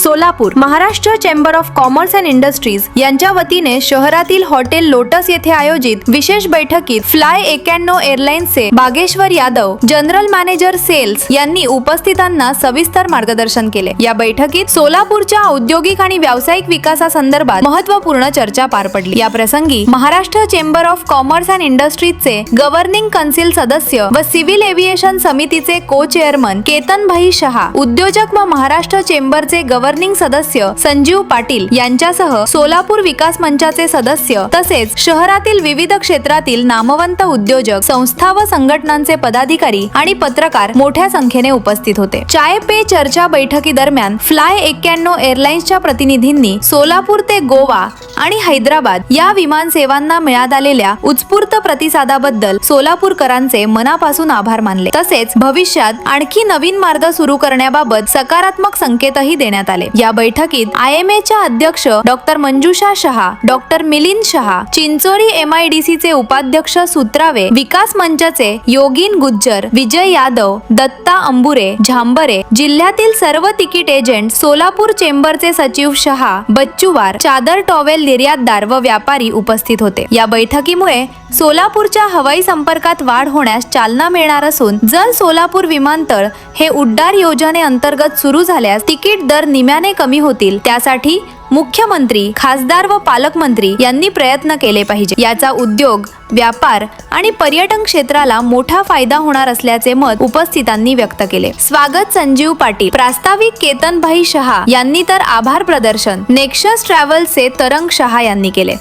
Solapur Maharashtra chamber of commerce and industries यांच्या वतीने शहरातील हॉटेल लोटस येथे आयोजित विशेष बैठकीत फ्लाय 91 एअरलाइन्सचे Bageshwar Yadav general manager sales यांनी उपस्थितांना सविस्तर मार्गदर्शन केले। या बैठकीत सोलापूरच्या औद्योगिक आणि व्यावसायिक विकासासंदर्भात महत्त्वपूर्ण चर्चा पार पडली। या प्रसंगी Maharashtra chamber of commerce and इंडस्ट्रीजचे गव्हर्निंग कौन्सिल सदस्य व सिव्हिल एव्हिएशन समितीचे को चेअरमन केतन भाई शहा, उद्योजक व महाराष्ट्र चेंबरचे गव्हर्निंग सदस्य संजीव पाटील यांच्यासह सोलापूर विकास मंचाचे सदस्य तसेच शहरातील विविध क्षेत्रातील नामवंत उद्योजक, संस्था व संघटनांचे पदाधिकारी आणि पत्रकार मोठ्या संख्येने उपस्थित होते। चाय पे चर्चा बैठकी दरम्यान फ्लाय 91 एअरलाइन्सच्या प्रतिनिधींनी सोलापूर ते गोवा आणि हैदराबाद या विमान सेवांना मिळत आलेल्या उत्स्फूर्त प्रतिसादाबद्दल सोलापूरकरांचे मनापासून आभार मानले। तसेच भविष्यात आणखी नवीन मार्ग सुरू करण्याबाबत सकारात्मक संकेतही देण्यात आले। या बैठकीत IMA च्या अध्यक्ष डॉक्टर मंजुषा शहा, डॉक्टर मिलिंद शहा, चिंचोरी MIDC चे उपाध्यक्ष सुत्रावे, विकास मंचाचे योगीन गुज्जर, विजय यादव, दत्ता अंबुरे, झांबरे, जिल्ह्यातील सर्व तिकीट एजंट, सोलापूर चेंबरचे सचिव शहा, बच्चूवार, चादर टॉवेल निर्यातदार व व्यापारी उपस्थित होते। या बैठकीमुळे सोलापूरच्या हवाई संपर्कात वाढ होण्यास चालना मिळणार असून जर सोलापूर विमानतळ हे उड्डाण योजनेअंतर्गत सुरू झाल्यास तिकीट दर निम्म्याने कमी होतील। त्यासाठी मुख्यमंत्री, खासदार व पालकमंत्री यांनी प्रयत्न केले पाहिजे। याचा उद्योग, व्यापार आणि पर्यटन क्षेत्राला मोठा फायदा होणार असल्याचे मत उपस्थितांनी व्यक्त केले। स्वागत संजीव पाटील, प्रास्ताविक केतन भाई शहा यांनी तर आभार प्रदर्शन नेक्सस ट्रॅव्हल्सचे तरंग शहा यांनी केले।